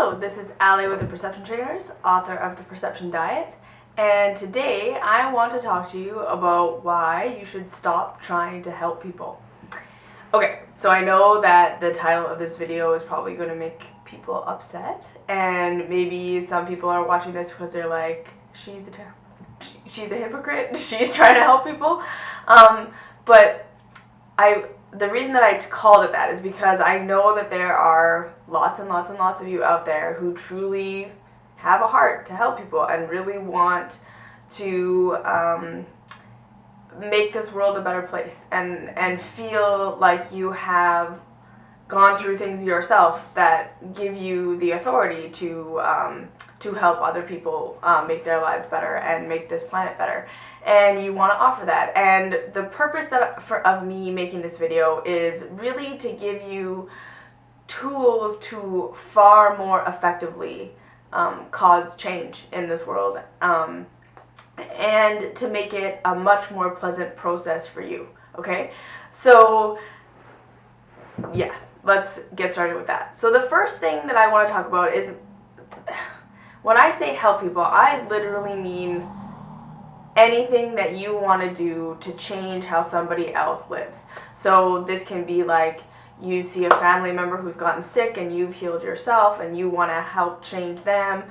Hello, this is Allie with the Perception Trainers, author of The Perception Diet, and today I want to talk to you about why you should stop trying to help people. Okay, so I know that the title of this video is probably going to make people upset, and maybe some people are watching this because they're like, she's a hypocrite, she's trying to help people, but the reason that I called it that is because I know that there are lots and lots and lots of you out there who truly have a heart to help people and really want to make this world a better place and feel like you have gone through things yourself that give you the authority to help other people make their lives better and make this planet better, and you want to offer that. And the purpose of me making this video is really to give you tools to far more effectively cause change in this world, and to make it a much more pleasant process for you. Okay, so yeah, let's get started with that. So the first thing that I want to talk about is, when I say help people, I literally mean anything that you want to do to change how somebody else lives. So this can be like you see a family member who's gotten sick and you've healed yourself and you want to help change them.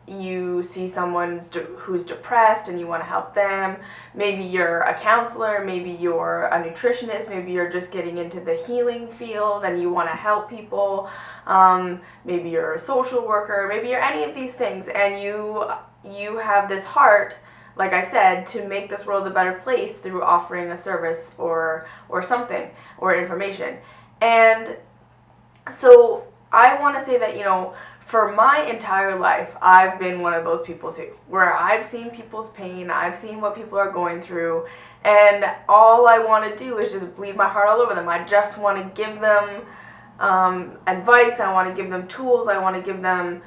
You see someone who's depressed and you want to help them. Maybe you're a counselor, maybe you're a nutritionist, maybe you're just getting into the healing field and you want to help people. Maybe you're a social worker, maybe you're any of these things, and you have this heart, like I said, to make this world a better place through offering a service or something or information. And so I want to say that, for my entire life, I've been one of those people too, where I've seen people's pain, I've seen what people are going through, and all I want to do is just bleed my heart all over them. I just want to give them advice, I want to give them tools, I want to give them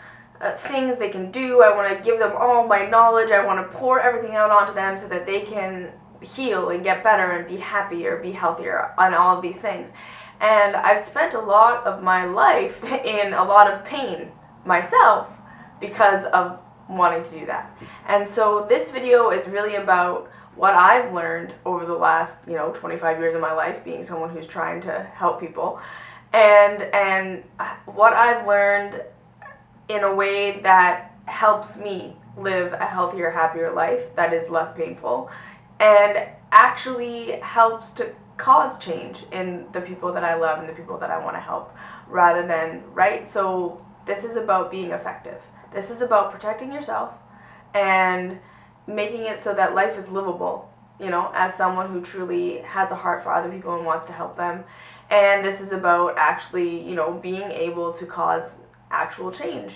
things they can do, I want to give them all my knowledge, I want to pour everything out onto them so that they can heal and get better and be happier, be healthier, and all of these things. And I've spent a lot of my life in a lot of pain myself because of wanting to do that. And so this video is really about what I've learned over the last 25 years of my life being someone who's trying to help people, and what I've learned in a way that helps me live a healthier, happier life that is less painful and actually helps to cause change in the people that I love and the people that I want to help, rather than, right? So this is about being effective. This is about protecting yourself and making it so that life is livable, as someone who truly has a heart for other people and wants to help them. And this is about actually, being able to cause actual change.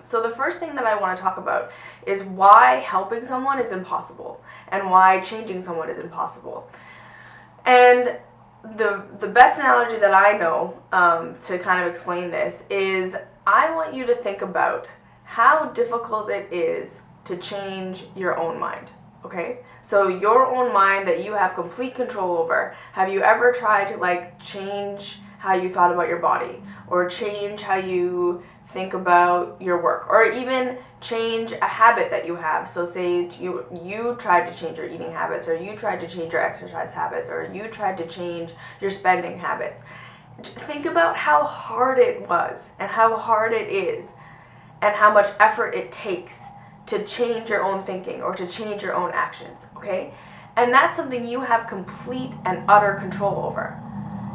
So the first thing that I want to talk about is why helping someone is impossible and why changing someone is impossible. And the best analogy that I know to kind of explain this is, I want you to think about how difficult it is to change your own mind. Okay? So your own mind that you have complete control over. Have you ever tried to change how you thought about your body, or change how you think about your work, or even change a habit that you have? So say you tried to change your eating habits, or you tried to change your exercise habits, or you tried to change your spending habits. Think about how hard it was and how hard it is and how much effort it takes to change your own thinking or to change your own actions, okay? And that's something you have complete and utter control over.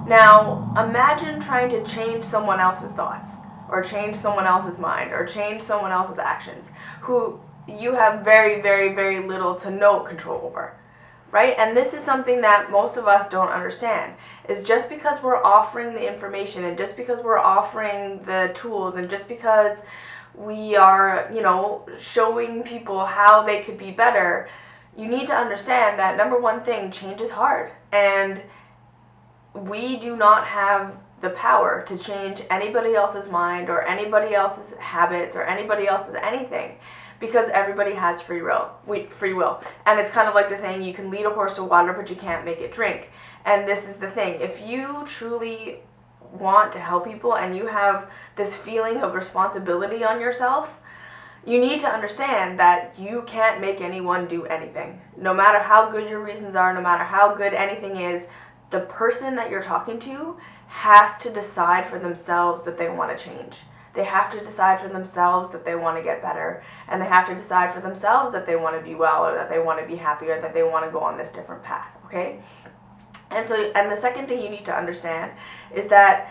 Now, imagine trying to change someone else's thoughts, or change someone else's mind, or change someone else's actions, who you have very, very, very little to no control over, right? And this is something that most of us don't understand, is just because we're offering the information, and just because we're offering the tools, and just because we are, showing people how they could be better, you need to understand that, number one thing, change is hard. And we do not have the power to change anybody else's mind or anybody else's habits or anybody else's anything, because everybody has free will. And it's kind of like the saying, you can lead a horse to water, but you can't make it drink. And this is the thing, if you truly want to help people and you have this feeling of responsibility on yourself, you need to understand that you can't make anyone do anything. No matter how good your reasons are, no matter how good anything is, the person that you're talking to has to decide for themselves that they want to change. They have to decide for themselves that they want to get better, and they have to decide for themselves that they want to be well, or that they want to be happy, or that they want to go on this different path, okay? And the second thing you need to understand is that,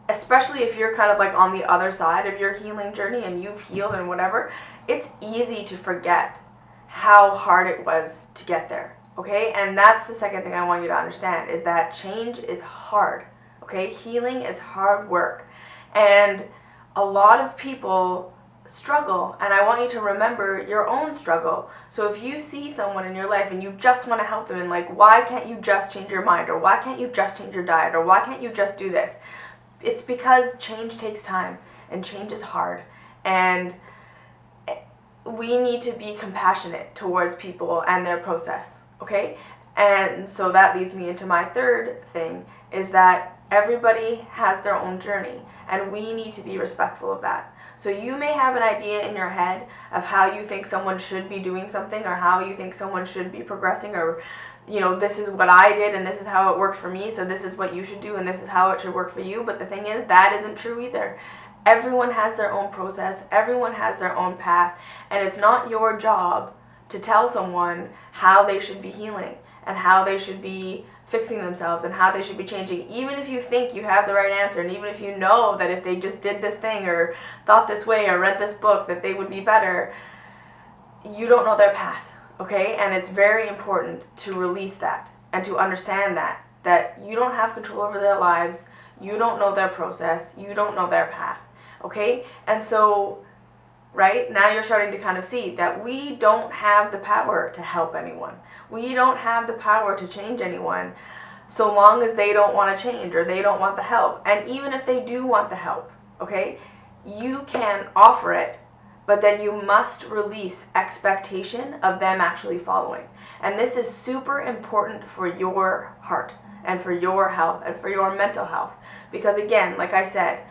especially if you're kind of like on the other side of your healing journey and you've healed and whatever, it's easy to forget how hard it was to get there, okay? And that's the second thing I want you to understand, is that change is hard, okay? Healing is hard work. And a lot of people struggle, and I want you to remember your own struggle. So if you see someone in your life and you just want to help them, and like, why can't you just change your mind, or why can't you just change your diet, or why can't you just do this? It's because change takes time, and change is hard, and we need to be compassionate towards people and their process, okay? And so that leads me into my third thing, is that everybody has their own journey, and we need to be respectful of that. So you may have an idea in your head of how you think someone should be doing something, or how you think someone should be progressing, or, you know, this is what I did and this is how it worked for me, so this is what you should do and this is how it should work for you. But the thing is, that isn't true either. Everyone has their own process, everyone has their own path, and it's not your job to tell someone how they should be healing and how they should be fixing themselves and how they should be changing. Even if you think you have the right answer, and even if you know that if they just did this thing or thought this way or read this book that they would be better, you don't know their path, okay? And it's very important to release that and to understand that you don't have control over their lives, you don't know their process, you don't know their path, okay? And so, right, now you're starting to kind of see that we don't have the power to help anyone. We don't have the power to change anyone so long as they don't want to change or they don't want the help. And even if they do want the help, okay, you can offer it, but then you must release expectation of them actually following. And this is super important for your heart and for your health and for your mental health. Because again, like I said,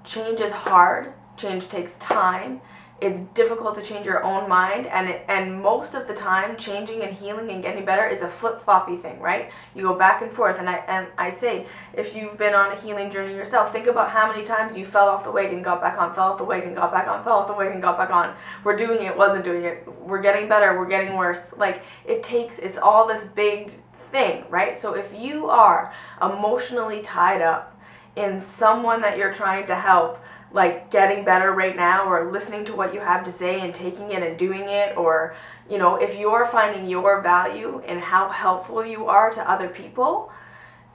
change is hard, change takes time. It's difficult to change your own mind, and most of the time, changing and healing and getting better is a flip-floppy thing, right? You go back and forth, and I say, if you've been on a healing journey yourself, think about how many times you fell off the wagon, got back on, fell off the wagon, got back on, fell off the wagon, got back on. We're doing it, wasn't doing it. We're getting better, we're getting worse. Like, it's all this big thing, right? So if you are emotionally tied up in someone that you're trying to help, like getting better right now, or listening to what you have to say and taking it and doing it, or, you know, if you're finding your value in how helpful you are to other people,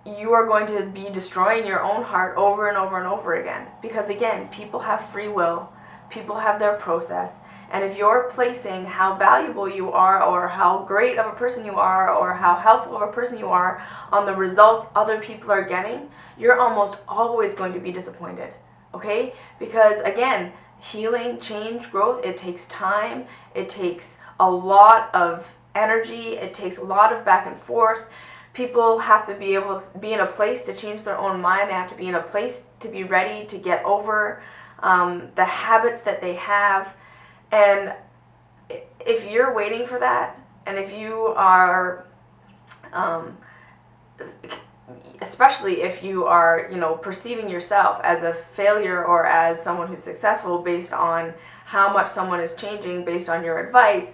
you are going to be destroying your own heart over and over and over again. Because again, people have free will, people have their process, and if you're placing how valuable you are, or how great of a person you are, or how helpful of a person you are on the results other people are getting, you're almost always going to be disappointed. Okay? Because again, healing, change, growth, it takes time, it takes a lot of energy, it takes a lot of back and forth. People have to be able to be in a place to change their own mind. They have to be in a place to be ready to get over the habits that they have. And if you're waiting for that, and if you are especially if you are, you know, perceiving yourself as a failure or as someone who's successful based on how much someone is changing based on your advice,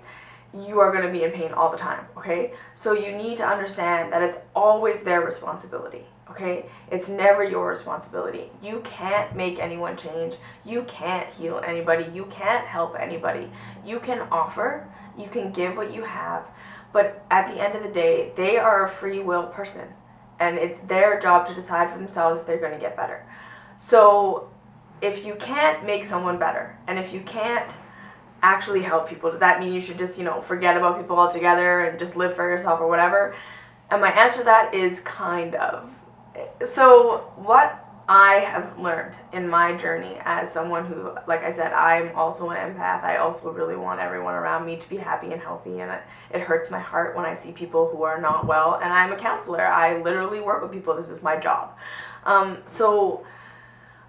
you are going to be in pain all the time, okay? So you need to understand that it's always their responsibility, okay? It's never your responsibility. You can't make anyone change. You can't heal anybody. You can't help anybody. You can offer, you can give what you have, but at the end of the day, they are a free will person. And it's their job to decide for themselves if they're going to get better. So if you can't make someone better, and if you can't actually help people, does that mean you should just, you know, forget about people altogether and just live for yourself or whatever? And my answer to that is kind of. So what I have learned in my journey as someone who, like I said, I'm also an empath. I also really want everyone around me to be happy and healthy, and it hurts my heart when I see people who are not well. And I'm a counselor. I literally work with people. This is my job. So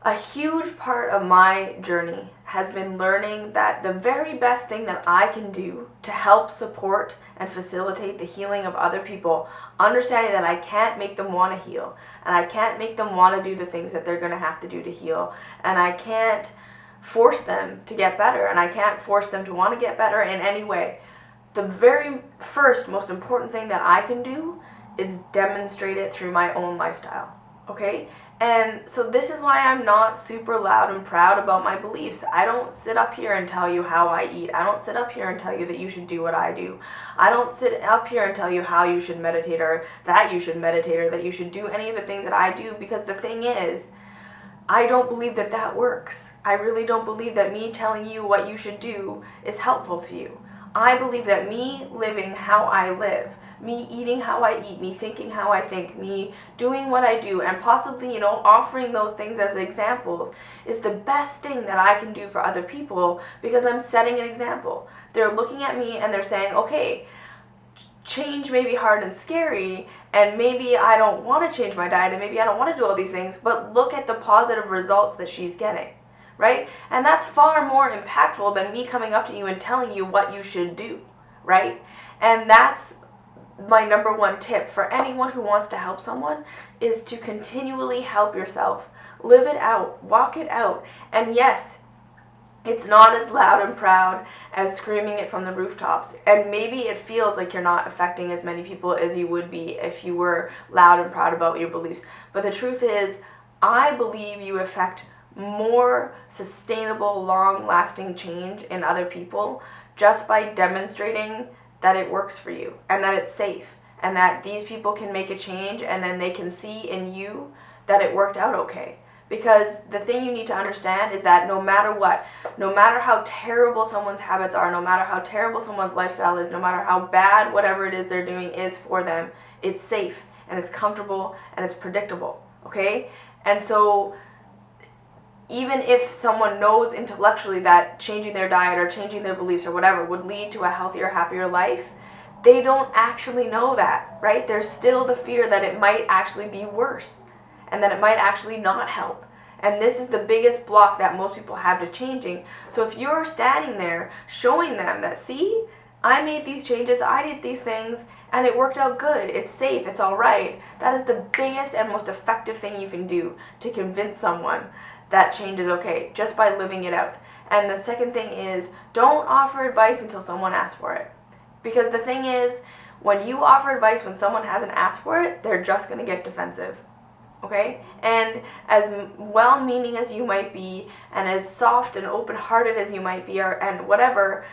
a huge part of my journey has been learning that the very best thing that I can do to help support and facilitate the healing of other people, understanding that I can't make them want to heal, and I can't make them want to do the things that they're going to have to do to heal, and I can't force them to get better, and I can't force them to want to get better in any way. The very first, most important thing that I can do is demonstrate it through my own lifestyle. Okay? And so this is why I'm not super loud and proud about my beliefs. I don't sit up here and tell you how I eat. I don't sit up here and tell you that you should do what I do. I don't sit up here and tell you how you should meditate, or that you should meditate, or that you should do any of the things that I do, because the thing is, I don't believe that that works. I really don't believe that me telling you what you should do is helpful to you. I believe that me living how I live, me eating how I eat, me thinking how I think, me doing what I do, and possibly, offering those things as examples is the best thing that I can do for other people, because I'm setting an example. They're looking at me and they're saying, okay, change may be hard and scary, and maybe I don't want to change my diet, and maybe I don't want to do all these things, but look at the positive results that she's getting. Right? And that's far more impactful than me coming up to you and telling you what you should do, right? And that's my number one tip for anyone who wants to help someone, is to continually help yourself. Live it out, walk it out. And yes, it's not as loud and proud as screaming it from the rooftops. And maybe it feels like you're not affecting as many people as you would be if you were loud and proud about your beliefs. But the truth is, I believe you affect more sustainable, long-lasting change in other people just by demonstrating that it works for you, and that it's safe, and that these people can make a change, and then they can see in you that it worked out okay. Because the thing you need to understand is that no matter what, no matter how terrible someone's habits are, no matter how terrible someone's lifestyle is, no matter how bad whatever it is they're doing is for them, it's safe, and it's comfortable, and it's predictable, okay? And so even if someone knows intellectually that changing their diet or changing their beliefs or whatever would lead to a healthier, happier life, they don't actually know that, right? There's still the fear that it might actually be worse, and that it might actually not help. And this is the biggest block that most people have to changing. So if you're standing there showing them that, see, I made these changes, I did these things, and it worked out good, it's safe, it's all right, that is the biggest and most effective thing you can do to convince someone that change is okay, just by living it out. And the second thing is, don't offer advice until someone asks for it. Because the thing is, when you offer advice when someone hasn't asked for it, they're just going to get defensive. Okay? And as well-meaning as you might be, and as soft and open-hearted as you might be, and whatever,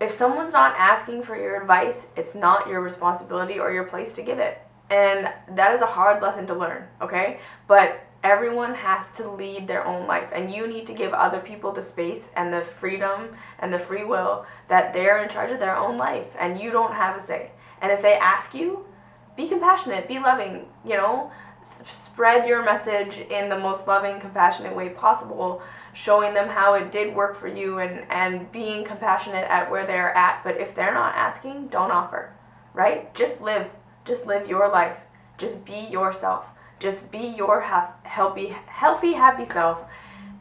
if someone's not asking for your advice, it's not your responsibility or your place to give it. And that is a hard lesson to learn, okay? But everyone has to lead their own life, and you need to give other people the space and the freedom and the free will that they're in charge of their own life, and you don't have a say. And if they ask you, be compassionate, be loving, spread your message in the most loving, compassionate way possible, showing them how it did work for you, and being compassionate at where they're at. But if they're not asking, don't offer, right? Just live your life. Just be yourself. Just be your healthy, happy self,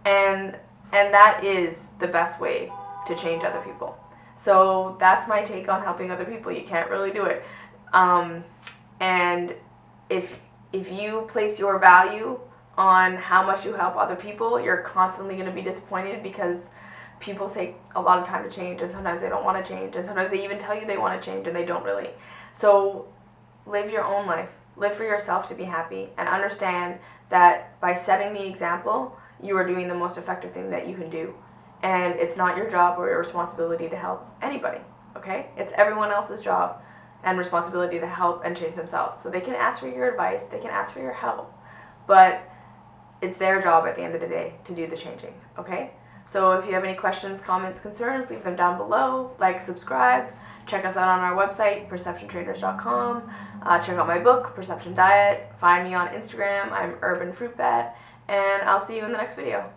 and that is the best way to change other people. So that's my take on helping other people. You can't really do it, and if you place your value on how much you help other people, you're constantly going to be disappointed, because people take a lot of time to change, and sometimes they don't want to change, and sometimes they even tell you they want to change and they don't really. So live your own life. Live for yourself to be happy, and understand that by setting the example, you are doing the most effective thing that you can do. And it's not your job or your responsibility to help anybody, okay? It's everyone else's job and responsibility to help and change themselves. So they can ask for your advice, they can ask for your help, but it's their job at the end of the day to do the changing, okay? So if you have any questions, comments, concerns, leave them down below. Like, subscribe. Check us out on our website, perceptiontrainers.com. Check out my book, Perception Diet. Find me on Instagram. I'm Urban Fruit Bat. and I'll see you in the next video.